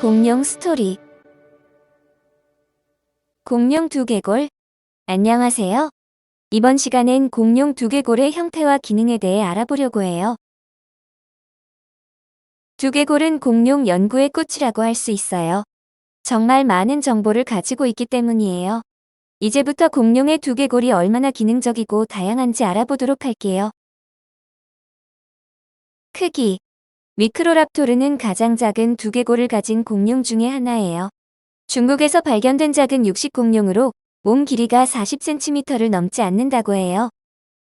공룡 스토리. 공룡 두개골. 안녕하세요. 이번 시간엔 공룡 두개골의 형태와 기능에 대해 알아보려고 해요. 두개골은 공룡 연구의 꽃이라고 할 수 있어요. 정말 많은 정보를 가지고 있기 때문이에요. 이제부터 공룡의 두개골이 얼마나 기능적이고 다양한지 알아보도록 할게요. 크기. 미크로랍토르는 가장 작은 두개골을 가진 공룡 중에 하나예요. 중국에서 발견된 작은 육식공룡으로 몸 길이가 40cm를 넘지 않는다고 해요.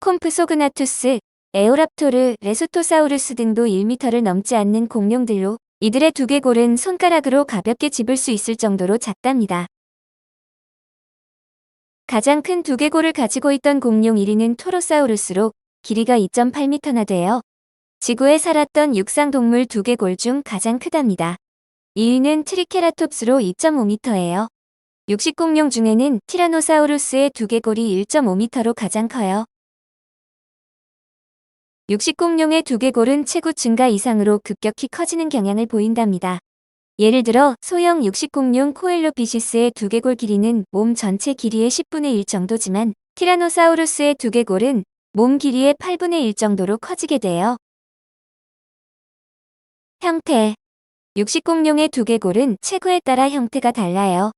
콤프소그나투스, 에오랍토르, 레소토사우루스 등도 1m를 넘지 않는 공룡들로 이들의 두개골은 손가락으로 가볍게 집을 수 있을 정도로 작답니다. 가장 큰 두개골을 가지고 있던 공룡 1위는 토로사우루스로 길이가 2.8m나 돼요. 지구에 살았던 육상동물 두개골 중 가장 크답니다. 2위는 트리케라톱스로 2.5m예요. 육식공룡 중에는 티라노사우루스의 두개골이 1.5m로 가장 커요. 육식공룡의 두개골은 체구 증가 이상으로 급격히 커지는 경향을 보인답니다. 예를 들어 소형 육식공룡 코엘로피시스의 두개골 길이는 몸 전체 길이의 10분의 1 정도지만 티라노사우루스의 두개골은 몸 길이의 8분의 1 정도로 커지게 돼요. 형태. 육식공룡의 두개골은 체구에 따라 형태가 달라요.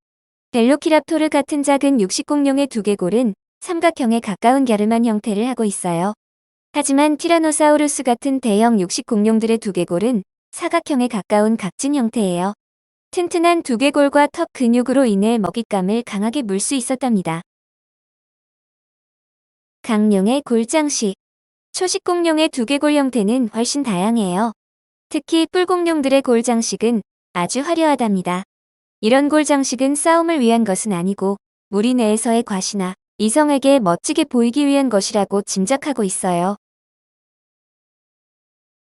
벨로키랍토르 같은 작은 육식공룡의 두개골은 삼각형에 가까운 갸름한 형태를 하고 있어요. 하지만 티라노사우루스 같은 대형 육식공룡들의 두개골은 사각형에 가까운 각진 형태예요. 튼튼한 두개골과 턱 근육으로 인해 먹잇감을 강하게 물 수 있었답니다. 강룡의 골장식. 초식공룡의 두개골 형태는 훨씬 다양해요. 특히 뿔공룡들의 골장식은 아주 화려하답니다. 이런 골장식은 싸움을 위한 것은 아니고 무리 내에서의 과시나 이성에게 멋지게 보이기 위한 것이라고 짐작하고 있어요.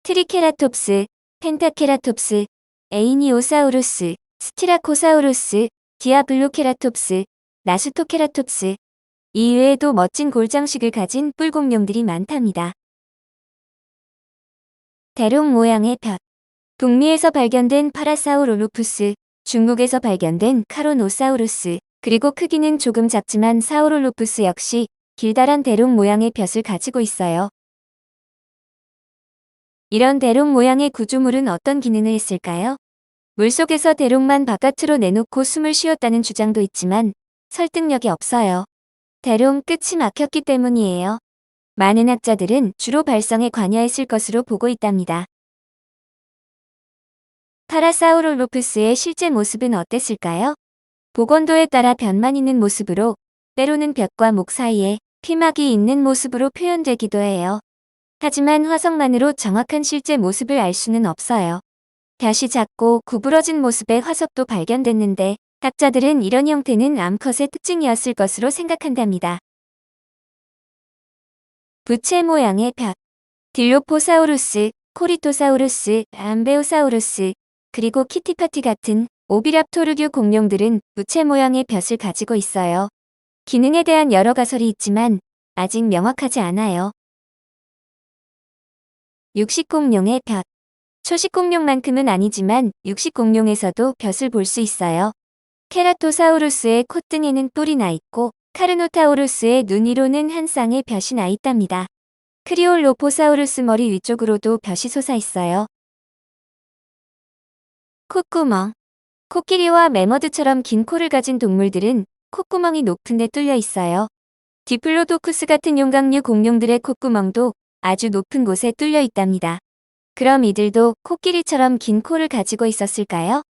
트리케라톱스, 펜타케라톱스, 에이니오사우루스, 스티라코사우루스, 디아블로케라톱스, 나스토케라톱스. 이외에도 멋진 골장식을 가진 뿔공룡들이 많답니다. 대롱 모양의 볕. 북미에서 발견된 파라사우롤로푸스, 중국에서 발견된 카로노사우루스, 그리고 크기는 조금 작지만 사우롤로푸스 역시 길다란 대롱 모양의 볕을 가지고 있어요. 이런 대롱 모양의 구조물은 어떤 기능을 했을까요? 물속에서 대롱만 바깥으로 내놓고 숨을 쉬었다는 주장도 있지만 설득력이 없어요. 대롱 끝이 막혔기 때문이에요. 많은 학자들은 주로 발성에 관여했을 것으로 보고 있답니다. 파라사우롤로푸스의 실제 모습은 어땠을까요? 복원도에 따라 볕만 있는 모습으로, 때로는 볕과 목 사이에 피막이 있는 모습으로 표현되기도 해요. 하지만 화석만으로 정확한 실제 모습을 알 수는 없어요. 볕이 작고 구부러진 모습의 화석도 발견됐는데 학자들은 이런 형태는 암컷의 특징이었을 것으로 생각한답니다. 부채 모양의 볕. 딜로포사우루스, 코리토사우루스, 암베오사우루스, 그리고 키티파티 같은 오비랍토르류 공룡들은 부채 모양의 볕을 가지고 있어요. 기능에 대한 여러 가설이 있지만 아직 명확하지 않아요. 육식공룡의 볕. 초식공룡만큼은 아니지만 육식공룡에서도 볕을 볼 수 있어요. 케라토사우루스의 콧등에는 뿔이 나 있고 카르노타우루스의 눈 위로는 한 쌍의 볕이 나 있답니다. 크리올로포사우루스 머리 위쪽으로도 볕이 솟아 있어요. 콧구멍. 코끼리와 매머드처럼 긴 코를 가진 동물들은 콧구멍이 높은 데 뚫려 있어요. 디플로도쿠스 같은 용각류 공룡들의 콧구멍도 아주 높은 곳에 뚫려 있답니다. 그럼 이들도 코끼리처럼 긴 코를 가지고 있었을까요?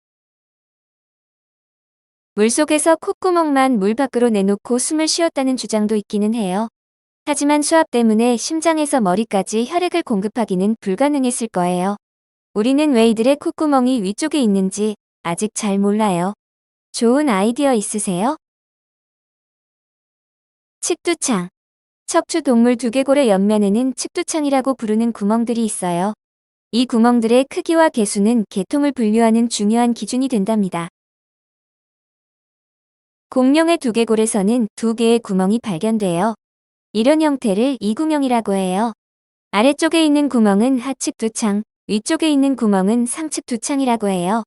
물속에서 콧구멍만 물 밖으로 내놓고 숨을 쉬었다는 주장도 있기는 해요. 하지만 수압 때문에 심장에서 머리까지 혈액을 공급하기는 불가능했을 거예요. 우리는 왜 이들의 콧구멍이 위쪽에 있는지 아직 잘 몰라요. 좋은 아이디어 있으세요? 칡두창. 척추 동물 두개골의 옆면에는 칡두창이라고 부르는 구멍들이 있어요. 이 구멍들의 크기와 개수는 계통을 분류하는 중요한 기준이 된답니다. 공룡의 두개골에서는 2개의 구멍이 발견돼요. 이런 형태를 이구멍이라고 해요. 아래쪽에 있는 구멍은 하측두창, 위쪽에 있는 구멍은 상측두창이라고 해요.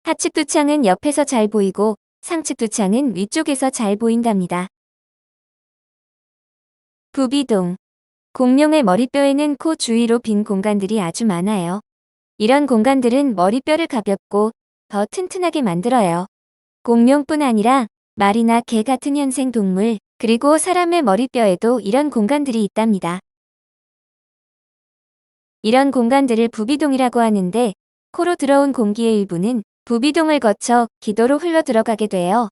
하측 두창은 옆에서 잘 보이고 상측 두창은 위쪽에서 잘 보인답니다. 부비동. 공룡의 머리뼈에는 코 주위로 빈 공간들이 아주 많아요. 이런 공간들은 머리뼈를 가볍고 더 튼튼하게 만들어요. 공룡뿐 아니라 말이나 개 같은 현생 동물, 그리고 사람의 머리뼈에도 이런 공간들이 있답니다. 이런 공간들을 부비동이라고 하는데, 코로 들어온 공기의 일부는 부비동을 거쳐 기도로 흘러 들어가게 돼요.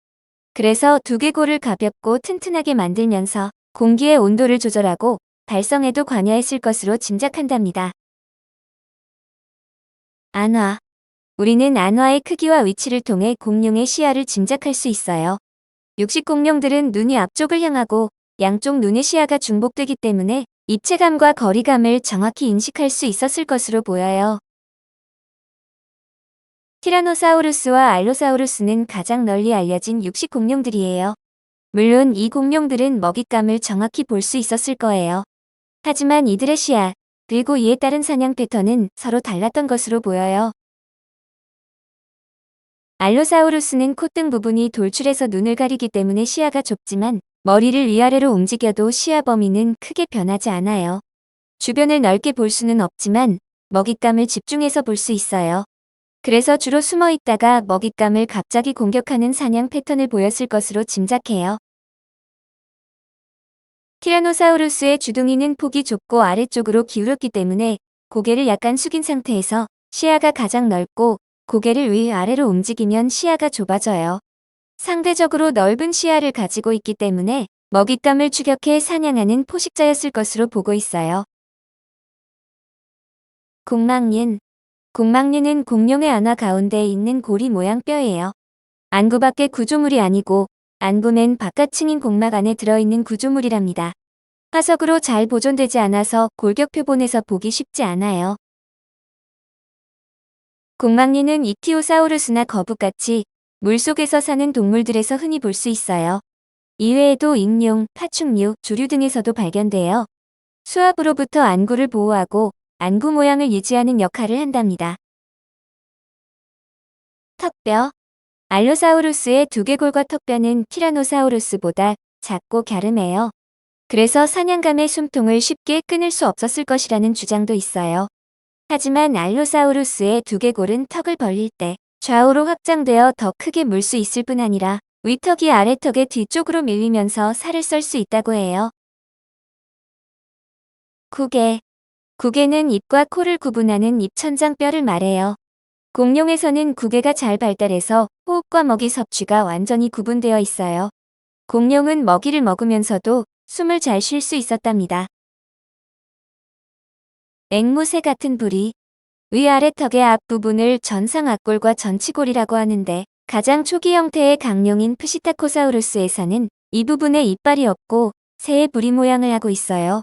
그래서 두개골을 가볍고 튼튼하게 만들면서 공기의 온도를 조절하고 발성에도 관여했을 것으로 짐작한답니다. 안화. 우리는 안화의 크기와 위치를 통해 공룡의 시야를 짐작할 수 있어요. 육식공룡들은 눈이 앞쪽을 향하고 양쪽 눈의 시야가 중복되기 때문에 입체감과 거리감을 정확히 인식할 수 있었을 것으로 보여요. 티라노사우루스와 알로사우루스는 가장 널리 알려진 육식공룡들이에요. 물론 이 공룡들은 먹잇감을 정확히 볼 수 있었을 거예요. 하지만 이들의 시야, 그리고 이에 따른 사냥 패턴은 서로 달랐던 것으로 보여요. 알로사우루스는 콧등 부분이 돌출해서 눈을 가리기 때문에 시야가 좁지만 머리를 위아래로 움직여도 시야 범위는 크게 변하지 않아요. 주변을 넓게 볼 수는 없지만 먹잇감을 집중해서 볼 수 있어요. 그래서 주로 숨어 있다가 먹잇감을 갑자기 공격하는 사냥 패턴을 보였을 것으로 짐작해요. 티라노사우루스의 주둥이는 폭이 좁고 아래쪽으로 기울었기 때문에 고개를 약간 숙인 상태에서 시야가 가장 넓고, 고개를 위아래로 움직이면 시야가 좁아져요. 상대적으로 넓은 시야를 가지고 있기 때문에 먹잇감을 추격해 사냥하는 포식자였을 것으로 보고 있어요. 공망린. 공망린은 공룡의 안화 가운데에 있는 고리 모양 뼈예요. 안구 밖의 구조물이 아니고 안구 맨 바깥층인 공막 안에 들어있는 구조물이랍니다. 화석으로 잘 보존되지 않아서 골격 표본에서 보기 쉽지 않아요. 공망린은 이티오사우루스나 거북같이 물속에서 사는 동물들에서 흔히 볼 수 있어요. 이외에도 익룡, 파충류, 조류 등에서도 발견돼요. 수압으로부터 안구를 보호하고 안구 모양을 유지하는 역할을 한답니다. 턱뼈. 알로사우루스의 두개골과 턱뼈는 티라노사우루스보다 작고 갸름해요. 그래서 사냥감의 숨통을 쉽게 끊을 수 없었을 것이라는 주장도 있어요. 하지만 알로사우루스의 두개골은 턱을 벌릴 때 좌우로 확장되어 더 크게 물 수 있을 뿐 아니라 위턱이 아래턱의 뒤쪽으로 밀리면서 살을 썰 수 있다고 해요. 구개. 구개는 입과 코를 구분하는 입천장 뼈를 말해요. 공룡에서는 구개가 잘 발달해서 호흡과 먹이 섭취가 완전히 구분되어 있어요. 공룡은 먹이를 먹으면서도 숨을 잘 쉴 수 있었답니다. 앵무새 같은 부리. 위아래 턱의 앞부분을 전상악골과 전치골이라고 하는데, 가장 초기 형태의 강룡인 프시타코사우루스에서는 이 부분에 이빨이 없고 새의 부리 모양을 하고 있어요.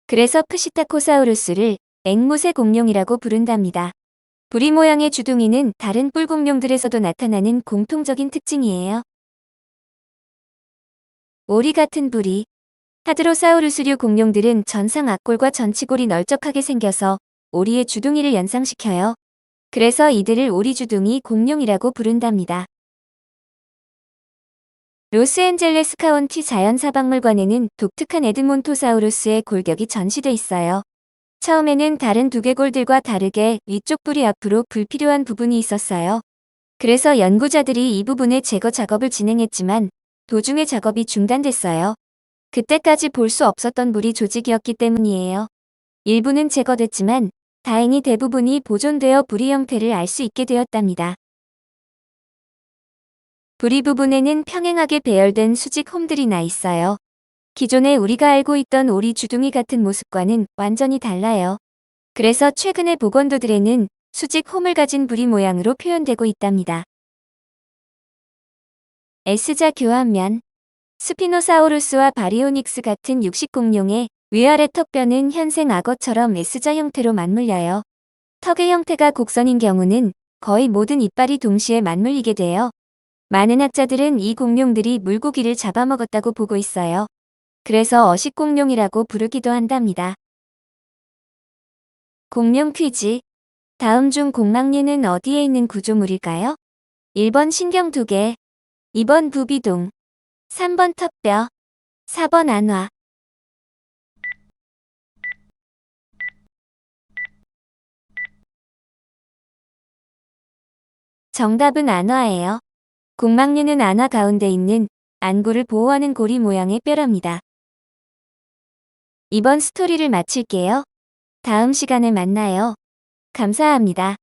그래서 프시타코사우루스를 앵무새 공룡이라고 부른답니다. 부리 모양의 주둥이는 다른 뿔공룡들에서도 나타나는 공통적인 특징이에요. 오리 같은 부리. 하드로사우루스류 공룡들은 전상 앞골과 전치골이 널쩍하게 생겨서 오리의 주둥이를 연상시켜요. 그래서 이들을 오리주둥이 공룡이라고 부른답니다. 로스앤젤레스 카운티 자연사박물관에는 독특한 에드몬토사우루스의 골격이 전시돼 있어요. 처음에는 다른 두개골들과 다르게 위쪽 부리 앞으로 불필요한 부분이 있었어요. 그래서 연구자들이 이 부분의 제거 작업을 진행했지만 도중에 작업이 중단됐어요. 그때까지 볼 수 없었던 부리 조직이었기 때문이에요. 일부는 제거됐지만 다행히 대부분이 보존되어 부리 형태를 알 수 있게 되었답니다. 부리 부분에는 평행하게 배열된 수직 홈들이 나 있어요. 기존에 우리가 알고 있던 오리 주둥이 같은 모습과는 완전히 달라요. 그래서 최근의 복원도들에는 수직 홈을 가진 부리 모양으로 표현되고 있답니다. S자 교환면. 스피노사우루스와 바리오닉스 같은 육식공룡의 위아래 턱뼈는 현생 악어처럼 S자 형태로 맞물려요. 턱의 형태가 곡선인 경우는 거의 모든 이빨이 동시에 맞물리게 돼요. 많은 학자들은 이 공룡들이 물고기를 잡아먹었다고 보고 있어요. 그래서 어식공룡이라고 부르기도 한답니다. 공룡 퀴즈. 다음 중 공망리는 어디에 있는 구조물일까요? 1번 신경 2개, 2번 부비동, 3번 턱뼈, 4번 안화. 정답은 안화예요. 곡막류는 안화 가운데 있는 안구를 보호하는 고리 모양의 뼈랍니다. 이번 스토리를 마칠게요. 다음 시간에 만나요. 감사합니다.